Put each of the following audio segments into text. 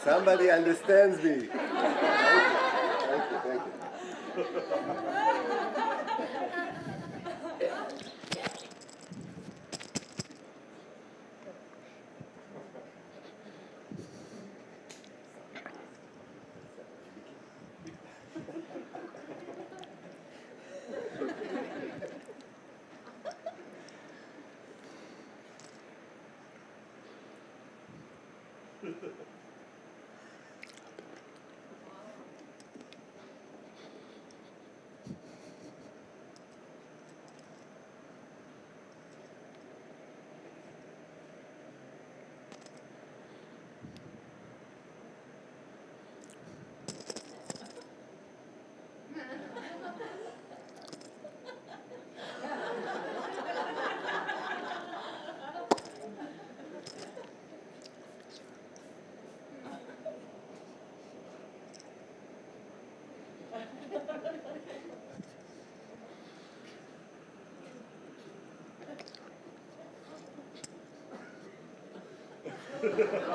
Somebody understands me. Thank you.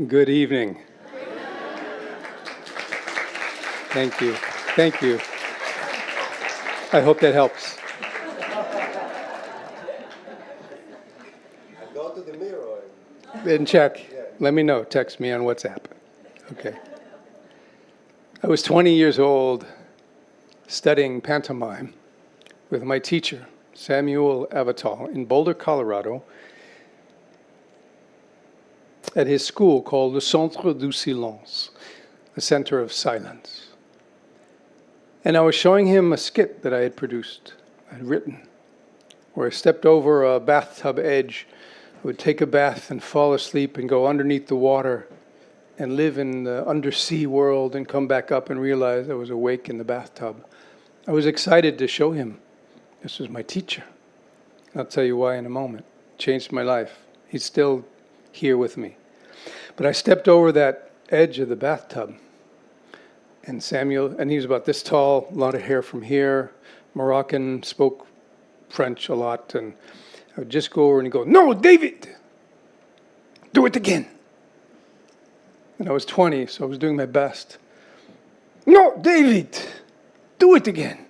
Good evening. Thank you. Thank you. I hope that helps. Go to the mirror. And check. Let me know. Text me on WhatsApp. Okay. I was 20 years old studying pantomime with my teacher, Samuel Avatal, in Boulder, Colorado, at his school called the Centre du Silence, the Center of Silence. And I was showing him a skit that I had produced, I had written, where I stepped over a bathtub edge, I would take a bath and fall asleep and go underneath the water and live in the undersea world and come back up and realize I was awake in the bathtub. I was excited to show him. This was my teacher. I'll tell you why in a moment. It changed my life. He's still here with me. But I stepped over that edge of the bathtub, and Samuel, and he was about this tall, a lot of hair from here, Moroccan, spoke French a lot, and I would just go over and he'd go, "No, David, do it again." And I was 20, so I was doing my best. "No, David, do it again."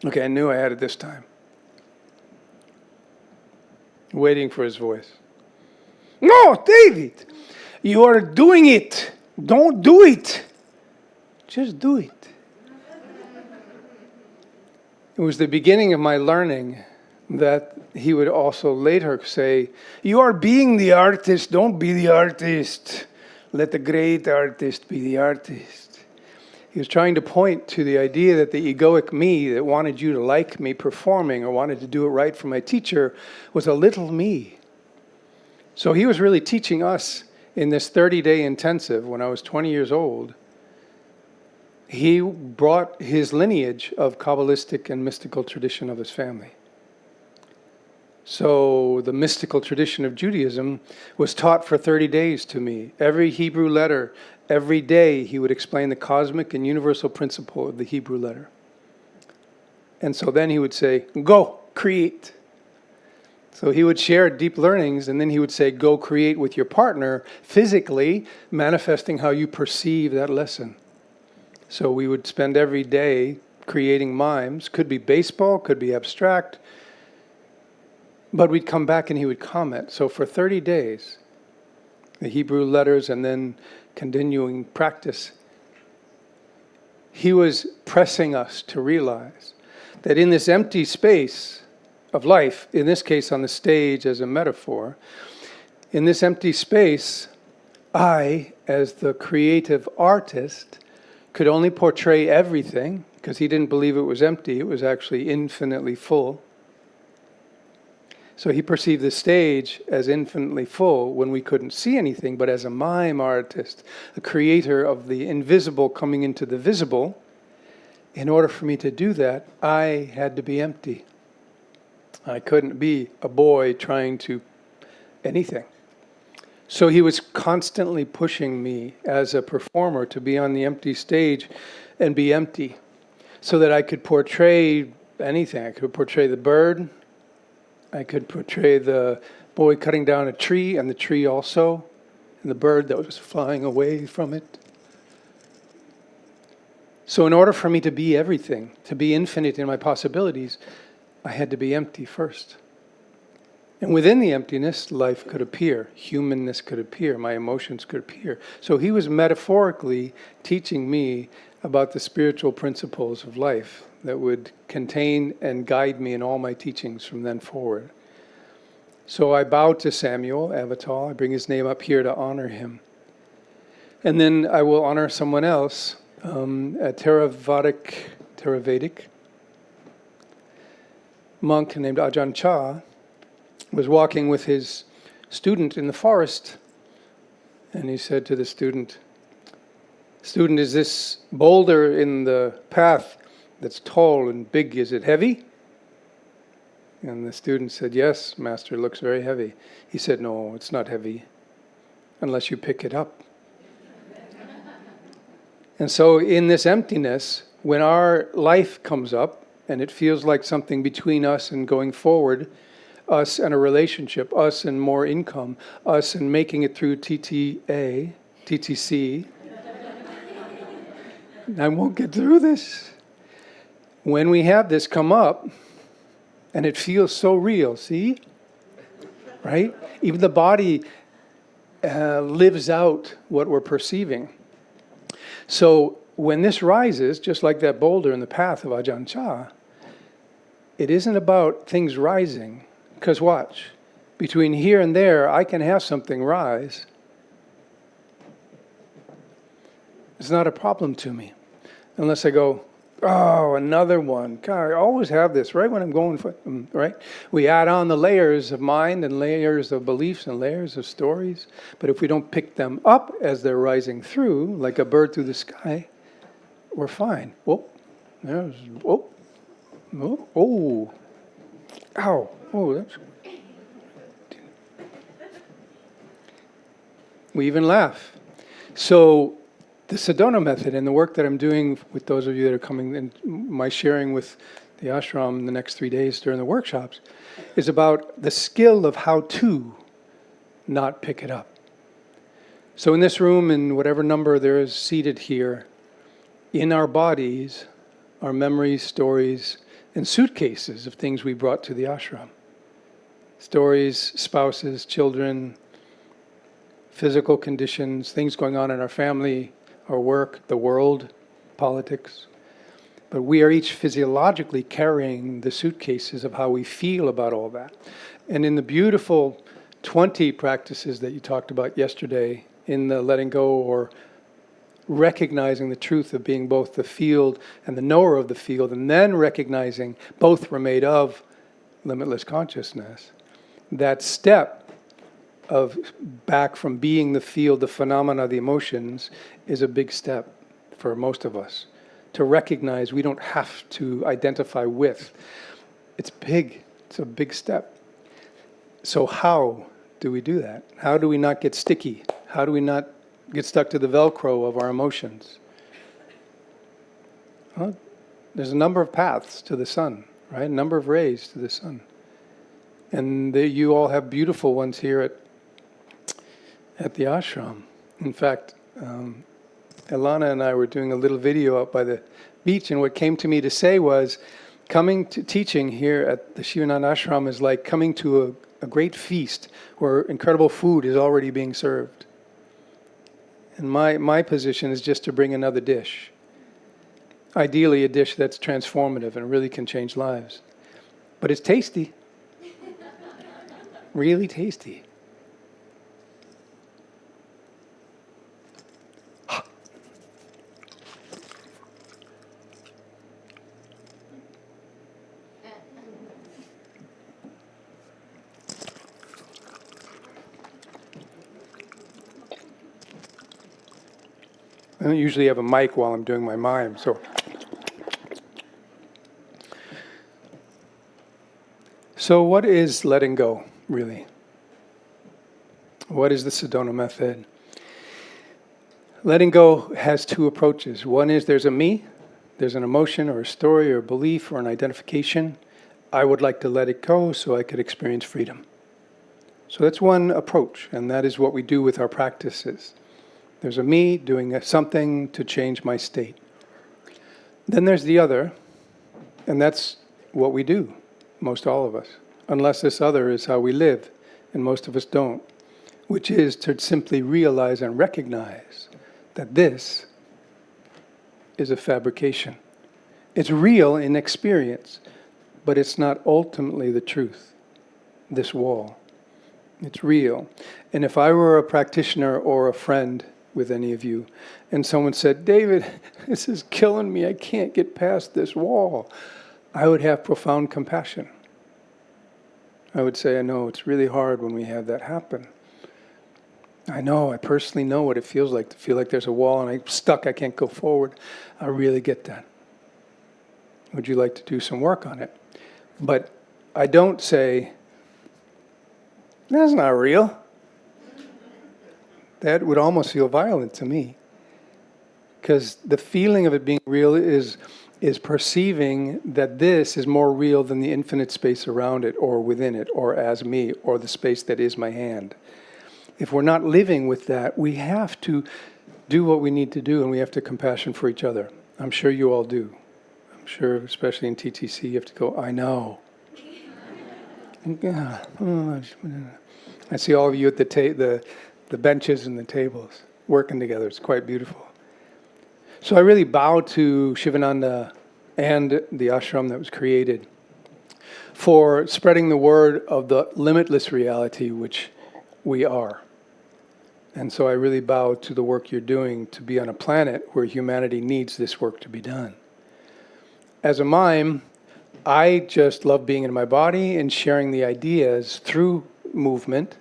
Okay, I knew I had it this time. Waiting for his voice. "No, David, you are doing it. Don't do it. Just do it." It was the beginning of my learning that he would also later say, "You are being the artist, don't be the artist. Let the great artist be the artist." He was trying to point to the idea that the egoic me that wanted you to like me performing or wanted to do it right for my teacher was a little me. So he was really teaching us in this 30-day intensive when I was 20 years old. he brought his lineage of Kabbalistic and mystical tradition of his family. So the mystical tradition of Judaism was taught for 30 days to me. Every Hebrew letter, every day he would explain the cosmic and universal principle of the Hebrew letter. And so then he would say, go, create. So he would share deep learnings, and then he would say, go create with your partner, physically manifesting how you perceive that lesson. So we would spend every day creating mimes. Could be baseball, could be abstract. But we'd come back and he would comment. So for 30 days, the Hebrew letters and then continuing practice, he was pressing us to realize that in this empty space of life, in this case on the stage as a metaphor, in this empty space, I, as the creative artist, could only portray everything, because he didn't believe it was empty, it was actually infinitely full. So he perceived the stage as infinitely full when we couldn't see anything, but as a mime artist, the creator of the invisible coming into the visible, in order for me to do that, I had to be empty. I couldn't be a boy trying to anything. So he was constantly pushing me as a performer to be on the empty stage and be empty, so that I could portray anything. I could portray the bird, I could portray the boy cutting down a tree, and the tree also, and the bird that was flying away from it. So in order for me to be everything, to be infinite in my possibilities, I had to be empty first. And within the emptiness, life could appear, humanness could appear, my emotions could appear. So he was metaphorically teaching me about the spiritual principles of life that would contain and guide me in all my teachings from then forward. So I bowed to Samuel Avatal. I bring his name up here to honor him. And then I will honor someone else, a Theravedic monk named Ajahn Chah was walking with his student in the forest, and he said to the student, "Student, is this boulder in the path that's tall and big, is it heavy?" And the student said, "Yes, master, it looks very heavy." He said, "No, it's not heavy, unless you pick it up." And so in this emptiness, when our life comes up, and it feels like something between us and going forward, us and a relationship, us and more income, us and making it through TTC, I won't get through this. When we have this come up, and it feels so real, see? Right? Even the body lives out what we're perceiving. So when this rises, just like that boulder in the path of Ajahn Chah, it isn't about things rising. Because watch, between here and there, I can have something rise. It's not a problem to me. Unless I go, oh, another one. God, I always have this right when I'm going for, right? We add on the layers of mind and layers of beliefs and layers of stories. But if we don't pick them up as they're rising through, like a bird through the sky, we're fine. Oh, there's, oh, oh, oh, ow, oh, that's. We even laugh. So the Sedona Method and the work that I'm doing with those of you that are coming and my sharing with the ashram in the next 3 days during the workshops is about the skill of how to not pick it up. So in this room, in whatever number there is seated here, in our bodies are memories, stories, and suitcases of things we brought to the ashram. Stories, spouses, children, physical conditions, things going on in our family, our work, the world, politics. But we are each physiologically carrying the suitcases of how we feel about all that. And in the beautiful 20 practices that you talked about yesterday, in the letting go or recognizing the truth of being both the field and the knower of the field, and then recognizing both were made of limitless consciousness, that step of back from being the field, the phenomena, the emotions, is a big step for most of us. to recognize we don't have to identify with. It's big. It's a big step. So how do we do that? How do we not get sticky? How do we not get stuck to the Velcro of our emotions? Well, there's a number of paths to the sun, right? A number of rays to the sun. And you all have beautiful ones here at the ashram. In fact, Ilana and I were doing a little video out by the beach, and what came to me to say was, coming to teaching here at the Shivananda ashram is like coming to a great feast where incredible food is already being served. And my position is just to bring another dish. Ideally a dish that's transformative and really can change lives. But it's tasty. Really tasty. I don't usually have a mic while I'm doing my mime, so. So what is letting go, really? What is the Sedona Method? Letting go has two approaches. One is there's a me, there's an emotion or a story or a belief or an identification. I would like to let it go so I could experience freedom. So that's one approach, and that is what we do with our practices. There's a me doing something to change my state. Then there's the other, and that's what we do, most all of us, unless this other is how we live, and most of us don't, which is to simply realize and recognize that this is a fabrication. It's real in experience, but it's not ultimately the truth, this wall. It's real. And if I were a practitioner or a friend with any of you, and someone said, David, this is killing me, I can't get past this wall, I would have profound compassion. I would say, I know, it's really hard when we have that happen. I know, I personally know what it feels like to feel like there's a wall and I'm stuck, I can't go forward. I really get that. Would you like to do some work on it? But I don't say, that's not real. That would almost feel violent to me. Because the feeling of it being real is perceiving that this is more real than the infinite space around it, or within it, or as me, or the space that is my hand. If we're not living with that, we have to do what we need to do, and we have to compassion for each other. I'm sure you all do. I'm sure, especially in TTC, you have to go, I know. I see all of you at the benches and the tables, working together. It's quite beautiful. So I really bow to Shivananda and the ashram that was created for spreading the word of the limitless reality which we are. And so I really bow to the work you're doing to be on a planet where humanity needs this work to be done. As a mime, I just love being in my body and sharing the ideas through movement.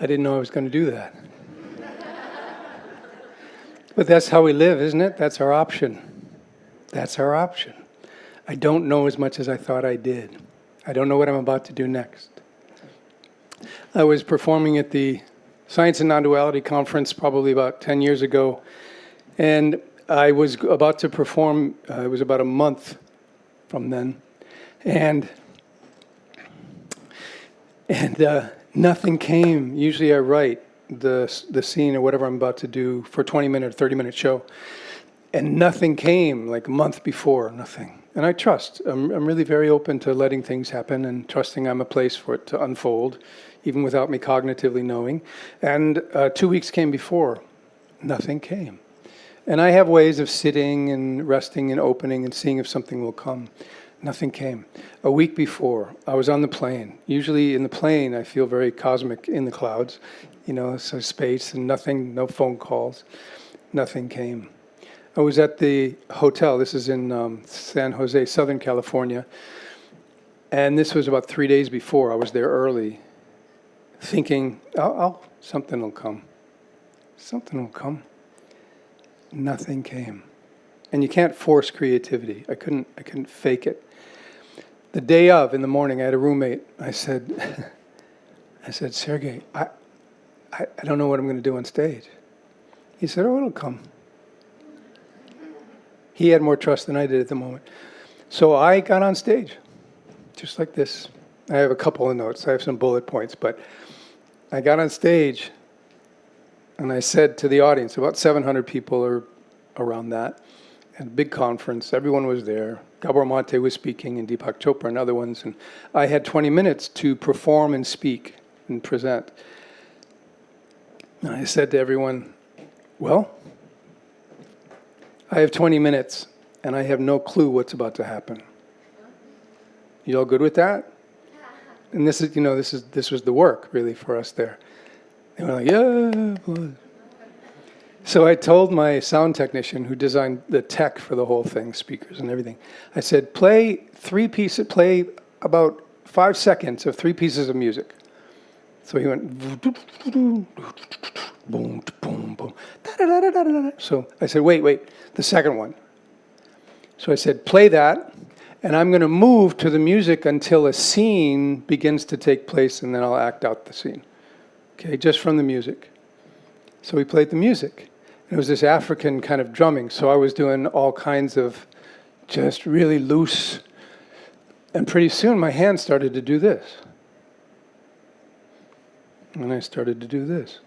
I didn't know I was going to do that. But that's how we live, isn't it? That's our option. That's our option. I don't know as much as I thought I did. I don't know what I'm about to do next. I was performing at the Science and Non-Duality Conference probably about 10 years ago, and I was about to perform, it was about a month from then, and nothing came. Usually I write, the scene or whatever I'm about to do for a 20-minute or 30-minute show. And nothing came, like a month before, nothing. And I trust. I'm really very open to letting things happen and trusting I'm a place for it to unfold, even without me cognitively knowing. And 2 weeks came before, nothing came. And I have ways of sitting and resting and opening and seeing if something will come. Nothing came. A week before, I was on the plane. Usually in the plane, I feel very cosmic in the clouds, so space and nothing, no phone calls. Nothing came. I was at the hotel. This is in San Jose, Southern California. And this was about 3 days before. I was there early, thinking, something will come. Something will come. Nothing came. And you can't force creativity. I couldn't fake it. The day of, in the morning, I had a roommate. I said, Sergey, I don't know what I'm going to do on stage. He said, it'll come. He had more trust than I did at the moment. So I got on stage, just like this. I have a couple of notes. I have some bullet points, but I got on stage and I said to the audience, about 700 people are around that, and a big conference. Everyone was there. Gabor Mate was speaking and Deepak Chopra and other ones. And I had 20 minutes to perform and speak and present. And I said to everyone, well, I have 20 minutes and I have no clue what's about to happen. You all good with that? And this was the work really for us there. They were like, yeah. Boy. So I told my sound technician who designed the tech for the whole thing, speakers and everything, I said, play about 5 seconds of 3 pieces of music. So he went, boom, boom, boom. So I said, wait, the second one. So I said, play that, and I'm going to move to the music until a scene begins to take place, and then I'll act out the scene. Okay, just from the music. So we played the music. It was this African kind of drumming, so I was doing all kinds of just really loose, and pretty soon my hand started to do this. And I started to do this.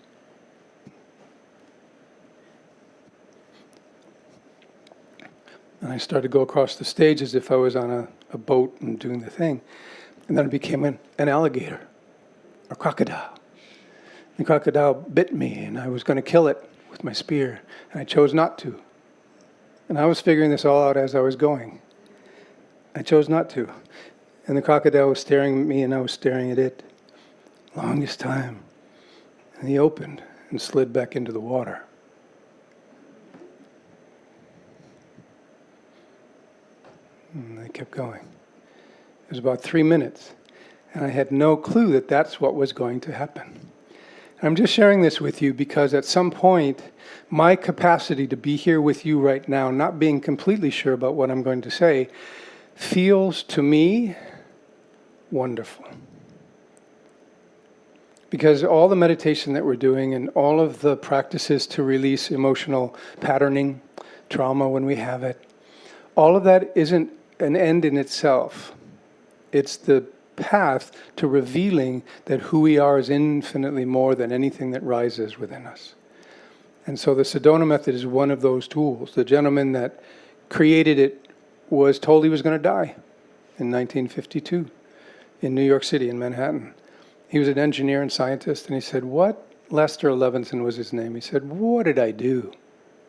And I started to go across the stage as if I was on a boat and doing the thing. And then it became an alligator, a crocodile. The crocodile bit me, and I was going to kill it with my spear, and I chose not to. And I was figuring this all out as I was going. I chose not to. And the crocodile was staring at me, and I was staring at it. Longest time. And he opened and slid back into the water. And I kept going. It was about 3 minutes, and I had no clue that that's what was going to happen. I'm just sharing this with you because at some point, my capacity to be here with you right now, not being completely sure about what I'm going to say, feels to me wonderful. Because all the meditation that we're doing and all of the practices to release emotional patterning, trauma when we have it, all of that isn't an end in itself. It's the path to revealing that who we are is infinitely more than anything that rises within us. And so the Sedona Method is one of those tools. The gentleman that created it was told he was going to die in 1952 in New York City, in Manhattan. He was an engineer and scientist, and he said, Lester Levinson was his name. He said, what did I do?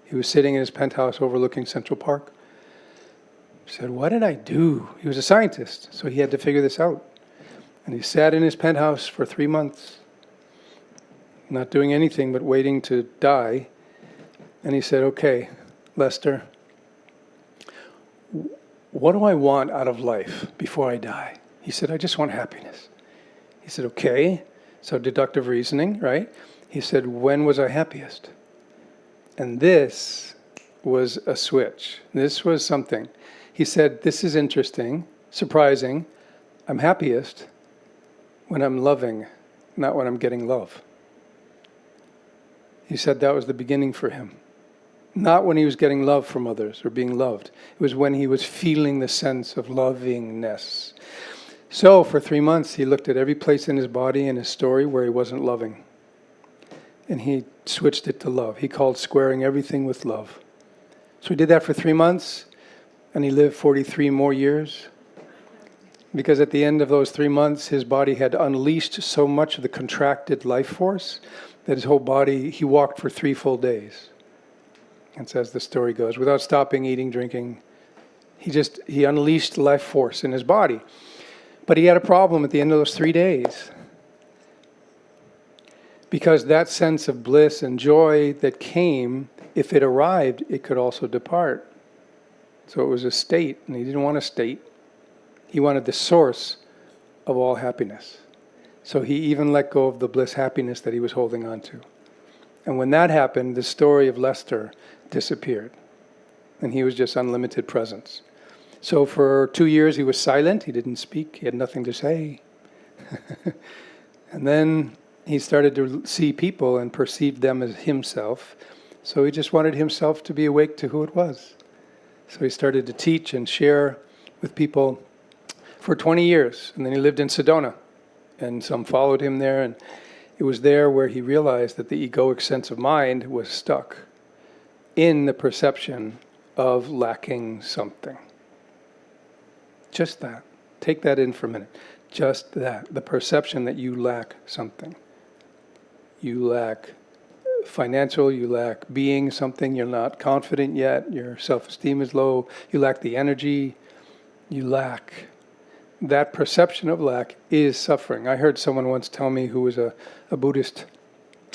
He was sitting in his penthouse overlooking Central Park. He said, what did I do? He was a scientist, so he had to figure this out. And he sat in his penthouse for 3 months, not doing anything but waiting to die. And he said, okay, Lester, what do I want out of life before I die? He said, I just want happiness. He said, okay, so deductive reasoning, right? He said, when was I happiest? And this was a switch. This was something. He said, this is interesting, surprising. I'm happiest when I'm loving, not when I'm getting love. He said that was the beginning for him. Not when he was getting love from others or being loved. It was when he was feeling the sense of lovingness. So for 3 months, he looked at every place in his body and his story where he wasn't loving. and he switched it to love. He called squaring everything with love. So he did that for 3 months, and he lived 43 more years. Because at the end of those 3 months, his body had unleashed so much of the contracted life force that his whole body, he walked for 3 full days. And so as the story goes, without stopping eating, drinking, he unleashed life force in his body. But he had a problem at the end of those 3 days. Because that sense of bliss and joy that came, if it arrived, it could also depart. So it was a state, and he didn't want a state. He wanted the source of all happiness. So he even let go of the bliss happiness that he was holding on to. And when that happened, the story of Lester disappeared. And he was just unlimited presence. So for 2 years he was silent, he didn't speak, he had nothing to say. And then he started to see people and perceive them as himself. So he just wanted himself to be awake to who it was. So he started to teach and share with people for 20 years. And then he lived in Sedona. And some followed him there. And it was there where he realized that the egoic sense of mind was stuck in the perception of lacking something. Just that. Take that in for a minute. Just that. The perception that you lack something. You lack financial, you lack being something, you're not confident yet, your self-esteem is low, you lack the energy, you lack. That perception of lack is suffering. I heard someone once tell me, who was a Buddhist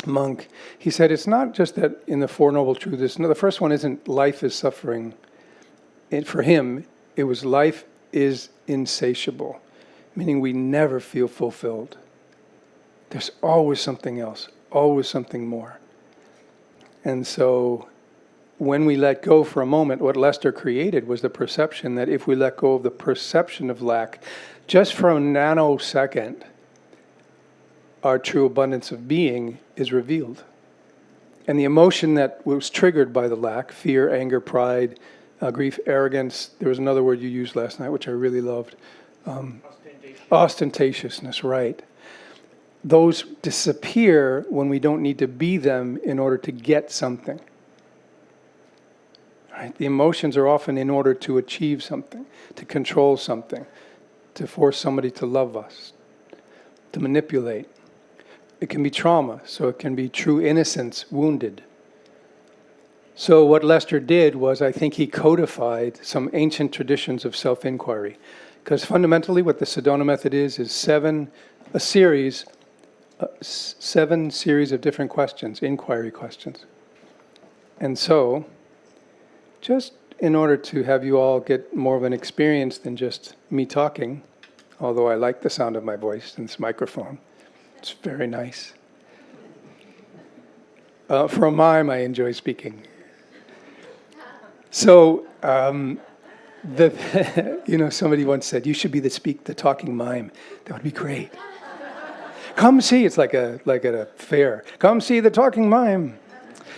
monk, he said it's not just that in the Four Noble Truths, the first one isn't life is suffering. For him, it was life is insatiable, meaning we never feel fulfilled. There's always something else, always something more. And so when we let go for a moment, what Lester created was the perception that if we let go of the perception of lack, just for a nanosecond, our true abundance of being is revealed. And the emotion that was triggered by the lack, fear, anger, pride, grief, arrogance, there was another word you used last night, which I really loved. Ostentatiousness, right. Those disappear when we don't need to be them in order to get something. Right? The emotions are often in order to achieve something, to control something, to force somebody to love us, to manipulate. It can be trauma, so it can be true innocence wounded. So what Lester did was, I think he codified some ancient traditions of self-inquiry. Because fundamentally what the Sedona Method is seven series of different questions, inquiry questions. And so, just in order to have you all get more of an experience than just me talking, although I like the sound of my voice in this microphone, it's very nice. For a mime, I enjoy speaking. So, somebody once said, you should be the talking mime. That would be great. Come see, it's like at a fair. Come see the talking mime.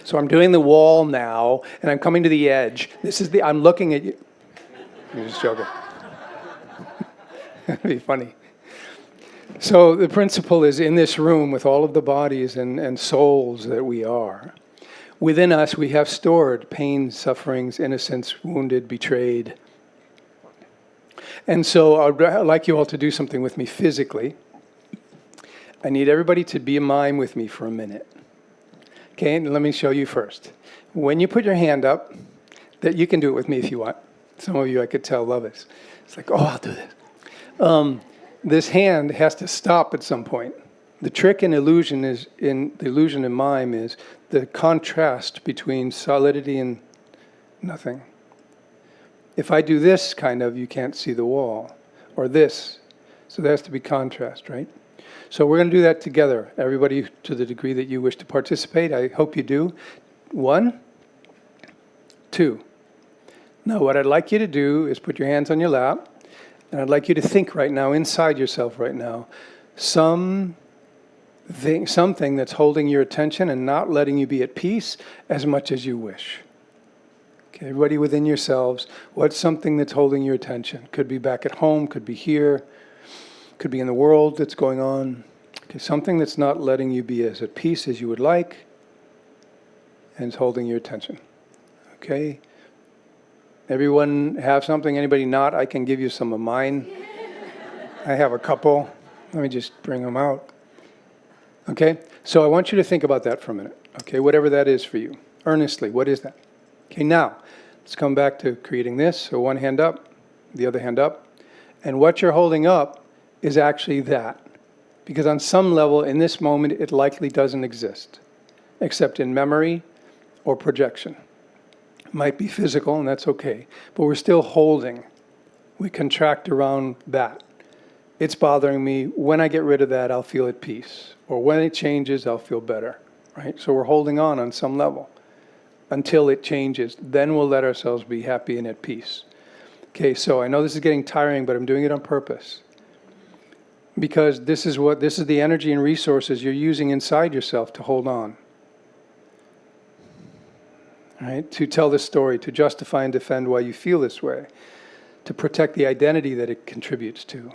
So I'm doing the wall now, and I'm coming to the edge. I'm looking at you. I'm just joking. That'd be funny. So the principle is, in this room with all of the bodies and souls that we are, within us we have stored pain, sufferings, innocence, wounded, betrayed. And so I'd like you all to do something with me physically. I need everybody to be a mime with me for a minute. Okay, and let me show you first. When you put your hand up, that you can do it with me if you want. Some of you I could tell love it. It's like, oh, I'll do this. This hand has to stop at some point. The trick in illusion in mime is the contrast between solidity and nothing. If I do this you can't see the wall, or this. So there has to be contrast, right? So we're going to do that together. Everybody, to the degree that you wish to participate, I hope you do. 1, 2. Now what I'd like you to do is put your hands on your lap, and I'd like you to think right now, inside yourself right now, something that's holding your attention and not letting you be at peace as much as you wish. Okay, everybody within yourselves, what's something that's holding your attention? Could be back at home, could be here, could be in the world that's going on, Okay, something that's not letting you be as at peace as you would like and is holding your attention. Okay? Everyone have something? Anybody not? I can give you some of mine. I have a couple. Let me just bring them out. Okay? So I want you to think about that for a minute. Okay? Whatever that is for you. Earnestly, what is that? Okay, now, let's come back to creating this. So one hand up, the other hand up. And what you're holding up is actually that. Because on some level, in this moment, it likely doesn't exist, except in memory or projection. It might be physical, and that's okay. But we're still holding. We contract around that. It's bothering me. When I get rid of that, I'll feel at peace. Or when it changes, I'll feel better. Right? So we're holding on some level until it changes. Then we'll let ourselves be happy and at peace. Okay, so I know this is getting tiring, but I'm doing it on purpose. Because this is the energy and resources you're using inside yourself to hold on. Right? To tell this story, to justify and defend why you feel this way, to protect the identity that it contributes to.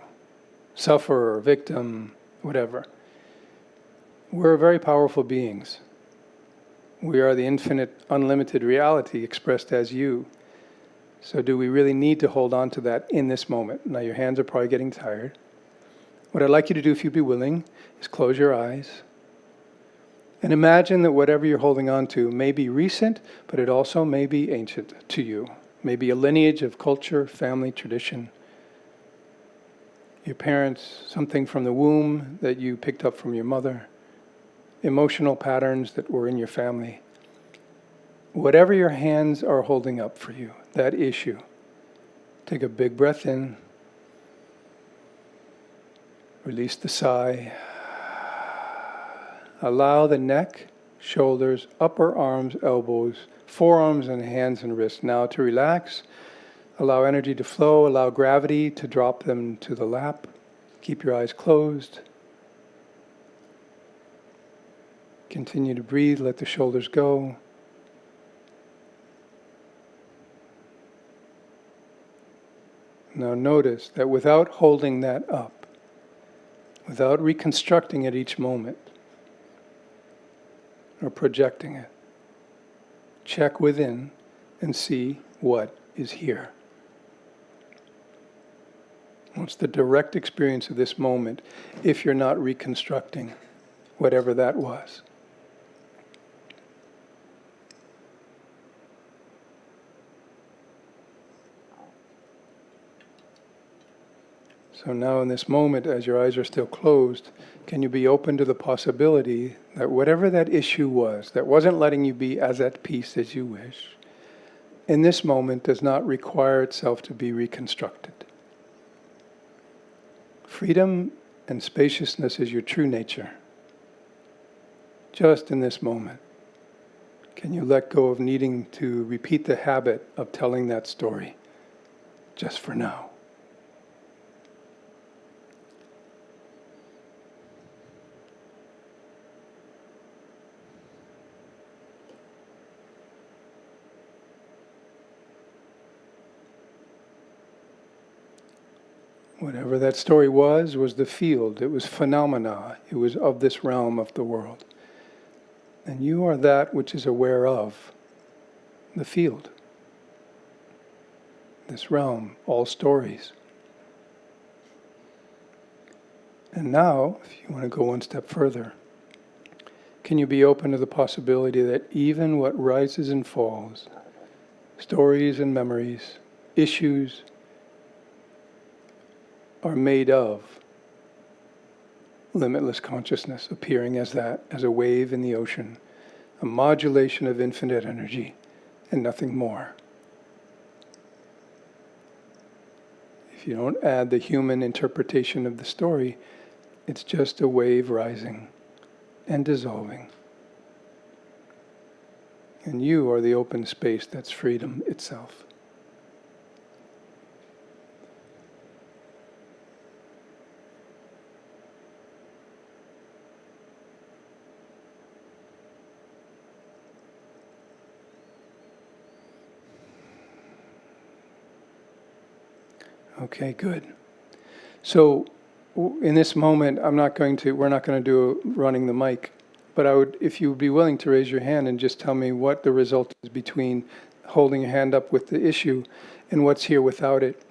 Sufferer, victim, whatever. We're very powerful beings. We are the infinite, unlimited reality expressed as you. So do we really need to hold on to that in this moment? Now your hands are probably getting tired. What I'd like you to do, if you'd be willing, is close your eyes and imagine that whatever you're holding on to may be recent, but it also may be ancient to you. Maybe a lineage of culture, family, tradition. Your parents, something from the womb that you picked up from your mother. Emotional patterns that were in your family. Whatever your hands are holding up for you, that issue, take a big breath in. Release the sigh. Allow the neck, shoulders, upper arms, elbows, forearms and hands and wrists now to relax. Allow energy to flow. Allow gravity to drop them to the lap. Keep your eyes closed. Continue to breathe. Let the shoulders go. Now notice that without holding that up, without reconstructing it each moment, or projecting it, check within and see what is here. What's the direct experience of this moment if you're not reconstructing whatever that was? So now in this moment, as your eyes are still closed, can you be open to the possibility that whatever that issue was, that wasn't letting you be as at peace as you wish, in this moment does not require itself to be reconstructed. Freedom and spaciousness is your true nature. Just in this moment, can you let go of needing to repeat the habit of telling that story, just for now? Whatever that story was the field. It was phenomena. It was of this realm of the world. And you are that which is aware of the field. This realm, all stories. And now, if you want to go one step further, can you be open to the possibility that even what rises and falls, stories and memories, issues, are made of limitless consciousness, appearing as that, as a wave in the ocean, a modulation of infinite energy, and nothing more. If you don't add the human interpretation of the story, it's just a wave rising and dissolving. And you are the open space that's freedom itself. Okay, good. So in this moment, we're not going to do running the mic, but if you would be willing to raise your hand and just tell me what the result is between holding your hand up with the issue and what's here without it,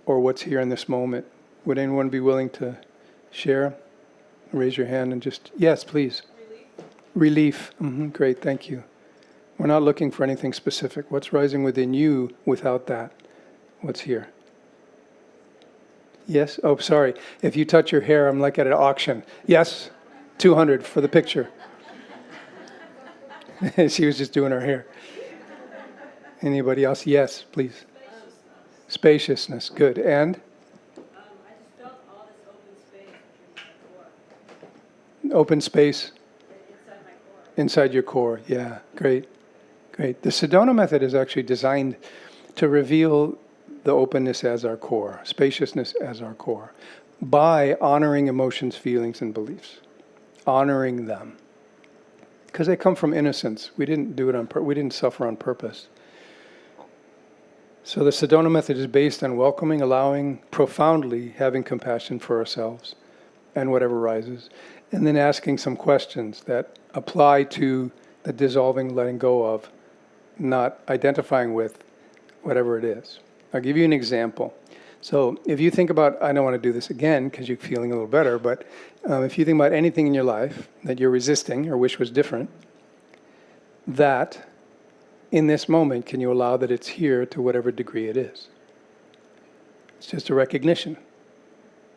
or what's here in this moment. Would anyone be willing to share? Raise your hand and just, yes, please. Relief. Great, thank you. We're not looking for anything specific. What's rising within you without that? What's here? Yes? Oh, sorry. If you touch your hair, I'm like at an auction. Yes? 200 for the picture. She was just doing her hair. Anybody else? Yes, please. Spaciousness. Good. And? I just felt all this open space between my core. Open space? Inside my core. Inside your core. Yeah. Great. Great. The Sedona Method is actually designed to reveal the openness as our core, spaciousness as our core, by honoring emotions, feelings, and beliefs. Honoring them. Because they come from innocence. We didn't do it we didn't suffer on purpose. So the Sedona Method is based on welcoming, allowing, profoundly having compassion for ourselves and whatever arises, and then asking some questions that apply to the dissolving, letting go of, not identifying with whatever it is. I'll give you an example. So if you think about, I don't want to do this again because you're feeling a little better, but if you think about anything in your life that you're resisting or wish was different, that in this moment, can you allow that it's here to whatever degree it is? It's just a recognition.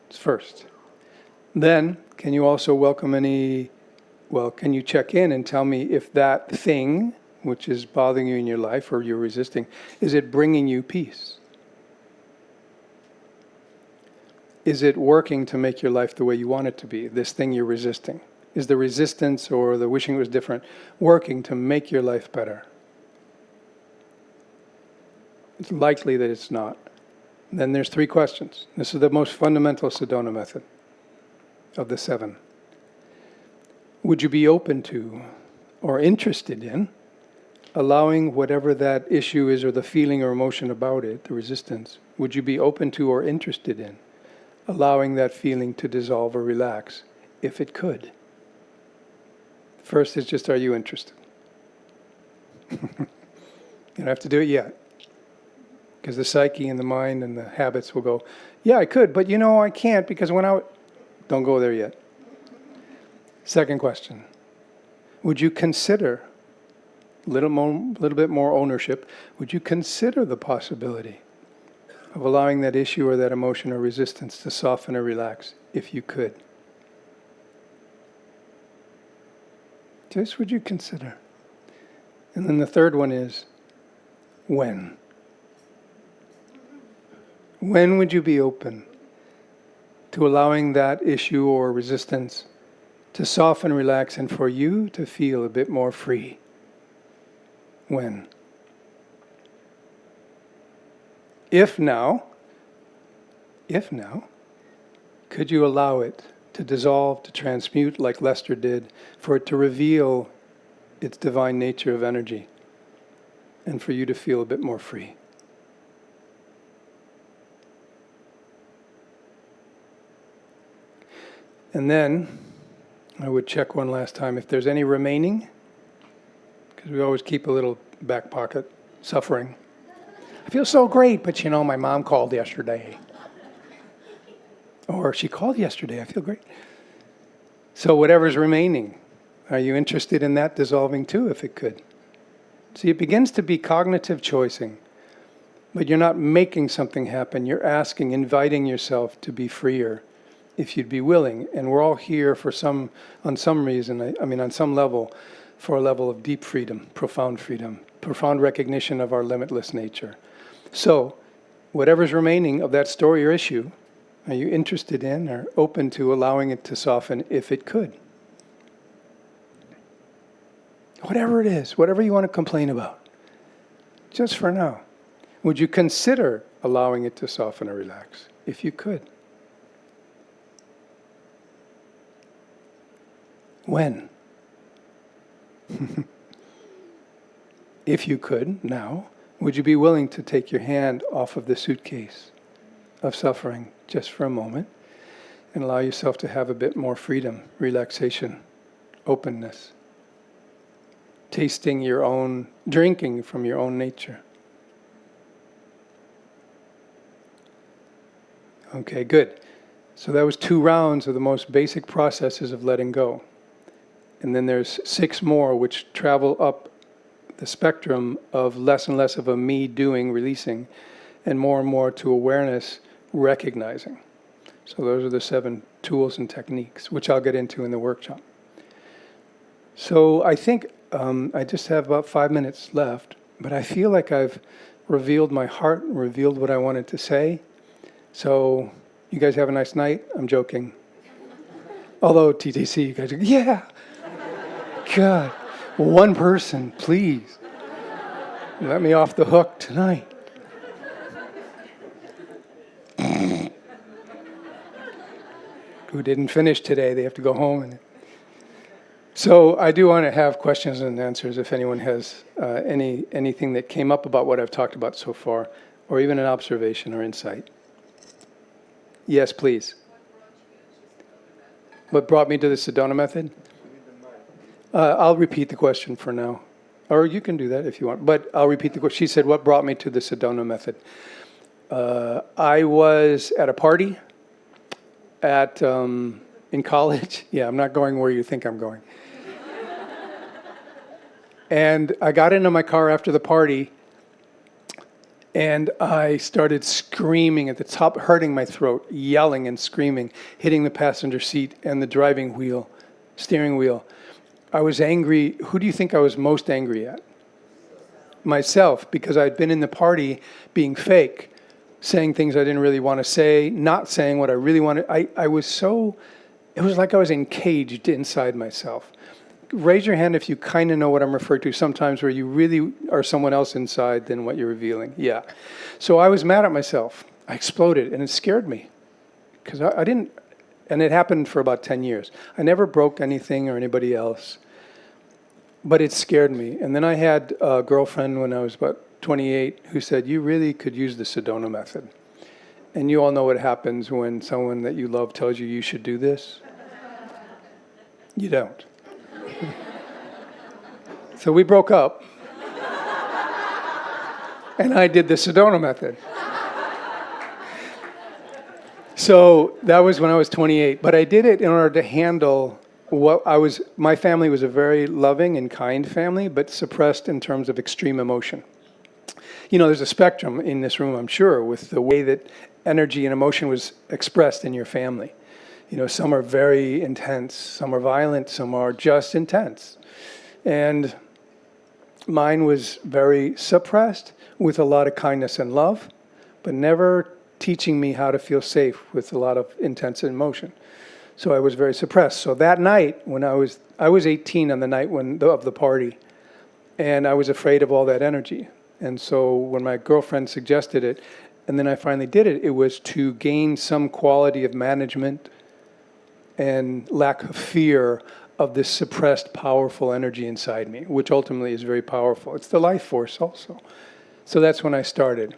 It's first. Then, can you also welcome can you check in and tell me if that thing, which is bothering you in your life or you're resisting, is it bringing you peace? Is it working to make your life the way you want it to be, this thing you're resisting? Is the resistance or the wishing it was different working to make your life better? It's likely that it's not. Then there's 3 questions. This is the most fundamental Sedona method of the 7. Would you be open to or interested in allowing whatever that issue is or the feeling or emotion about it, the resistance, would you be open to or interested in allowing that feeling to dissolve or relax if it could? First is just, are you interested? You don't have to do it yet. Because the psyche and the mind and the habits will go, yeah, I could, but I can't because don't go there yet. Second question. Would you consider a little bit more ownership? Would you consider the possibility of allowing that issue or that emotion or resistance to soften or relax if you could? Just would you consider? And then the third one is, when? When would you be open to allowing that issue or resistance to soften, relax, and for you to feel a bit more free? When? If now, could you allow it to dissolve, to transmute like Lester did, for it to reveal its divine nature of energy, and for you to feel a bit more free? And then I would check one last time if there's any remaining, because we always keep a little back pocket suffering. I feel so great, but my mom called yesterday. Or she called yesterday, I feel great. So whatever's remaining, are you interested in that dissolving too, if it could? See, it begins to be cognitive choicing, but you're not making something happen, you're asking, inviting yourself to be freer, if you'd be willing. And we're all here on some level, for a level of deep freedom, profound recognition of our limitless nature. So, whatever's remaining of that story or issue, are you interested in or open to allowing it to soften if it could? Whatever it is, whatever you want to complain about, just for now. Would you consider allowing it to soften or relax if you could? When? If you could, now, would you be willing to take your hand off of the suitcase of suffering just for a moment and allow yourself to have a bit more freedom, relaxation, openness, tasting your own, drinking from your own nature. Okay, good. So that was 2 rounds of the most basic processes of letting go. And then there's 6 more which travel up the spectrum of less and less of a me doing, releasing, and more to awareness, recognizing. So those are the 7 tools and techniques, which I'll get into in the workshop. So I think I just have about 5 minutes left, but I feel like I've revealed my heart and revealed what I wanted to say. So you guys have a nice night? I'm joking. Although TTC, you guys are, yeah. God, 1 person, please. Let me off the hook tonight. Who didn't finish today, they have to go home. So I do want to have questions and answers if anyone has anything that came up about what I've talked about so far, or even an observation or insight. Yes, please. What brought me to the Sedona Method? I'll repeat the question for now. Or you can do that if you want. But I'll repeat the question. She said, what brought me to the Sedona Method? I was at a party in college. Yeah, I'm not going where you think I'm going. And I got into my car after the party, and I started screaming at the top, hurting my throat, yelling and screaming, hitting the passenger seat and the steering wheel. I was angry. Who do you think I was most angry at? Myself, because I'd been in the party being fake, saying things I didn't really want to say, not saying what I really wanted. It was like I was encaged inside myself. Raise your hand if you kind of know what I'm referring to sometimes, where you really are someone else inside than what you're revealing. Yeah. So I was mad at myself. I exploded, and it scared me. Because I didn't, and it happened for about 10 years. I never broke anything or anybody else, but it scared me. And then I had a girlfriend when I was about 28 who said, you really could use the Sedona Method. And you all know what happens when someone that you love tells you should do this. You don't. So we broke up, and I did the Sedona Method. So that was when I was 28, but I did it in order to handle my family was a very loving and kind family, but suppressed in terms of extreme emotion. You know, there's a spectrum in this room, I'm sure, with the way that energy and emotion was expressed in your family. You know, some are very intense, some are violent, some are just intense. And mine was very suppressed with a lot of kindness and love, but never teaching me how to feel safe with a lot of intense emotion. So I was very suppressed. So that night, when I was 18 on the night of the party, and I was afraid of all that energy. And so when my girlfriend suggested it, and then I finally did it, it was to gain some quality of management and lack of fear of this suppressed, powerful energy inside me, which ultimately is very powerful. It's the life force also. So that's when I started.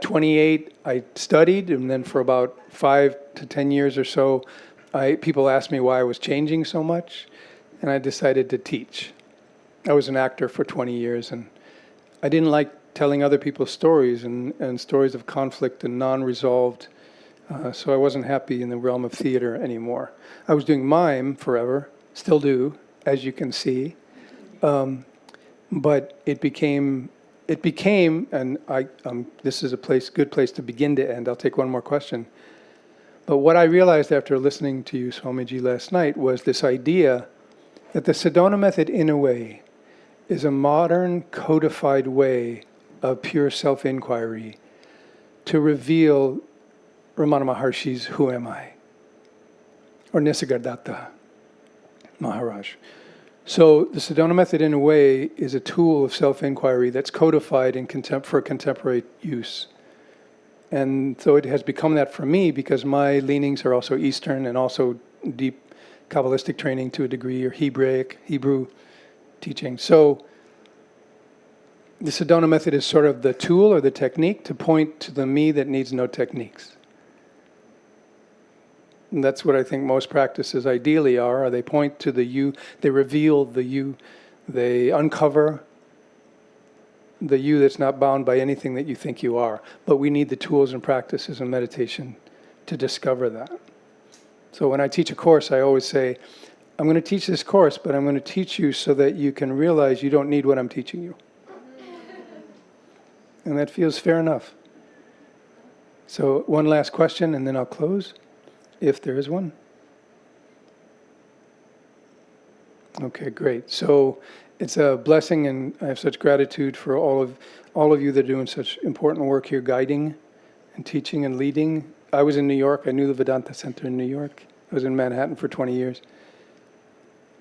28, I studied, and then for about 5 to 10 years or so, people asked me why I was changing so much, and I decided to teach. I was an actor for 20 years, and I didn't like telling other people's stories and stories of conflict and non-resolved. So I wasn't happy in the realm of theater anymore. I was doing mime forever, still do, as you can see. But it became, and this is a good place to begin to end. I'll take one more question. But what I realized after listening to you, Swamiji, last night was this idea that the Sedona Method, in a way, is a modern, codified way of pure self-inquiry to reveal Ramana Maharshi's Who Am I? Or Nisargadatta Maharaj. So the Sedona Method, in a way, is a tool of self-inquiry that's codified for contemporary use. And so it has become that for me because my leanings are also Eastern and also deep Kabbalistic training to a degree, or Hebrew teaching. So the Sedona Method is sort of the tool or the technique to point to the me that needs no techniques. And that's what I think most practices ideally are. They point to the you, they reveal the you, they uncover the you that's not bound by anything that you think you are. But we need the tools and practices and meditation to discover that. So when I teach a course, I always say, I'm going to teach this course, but I'm going to teach you so that you can realize you don't need what I'm teaching you. And that feels fair enough. So one last question, and then I'll close, if there is one. Okay, great. So it's a blessing, and I have such gratitude for all of you that are doing such important work here, guiding and teaching and leading. I was in New York. I knew the Vedanta Center in New York. I was in Manhattan for 20 years.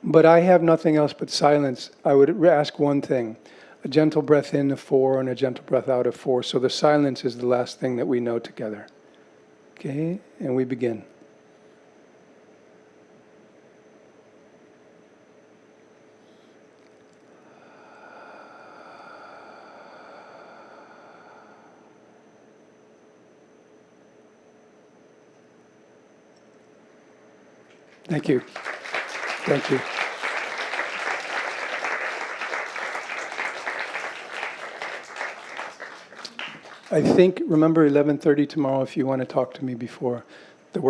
But I have nothing else but silence. I would ask one thing, a gentle breath in of 4 and a gentle breath out of 4. So the silence is the last thing that we know together. Okay, and we begin. Thank you. Thank you. I think, remember 11:30 tomorrow if you want to talk to me before.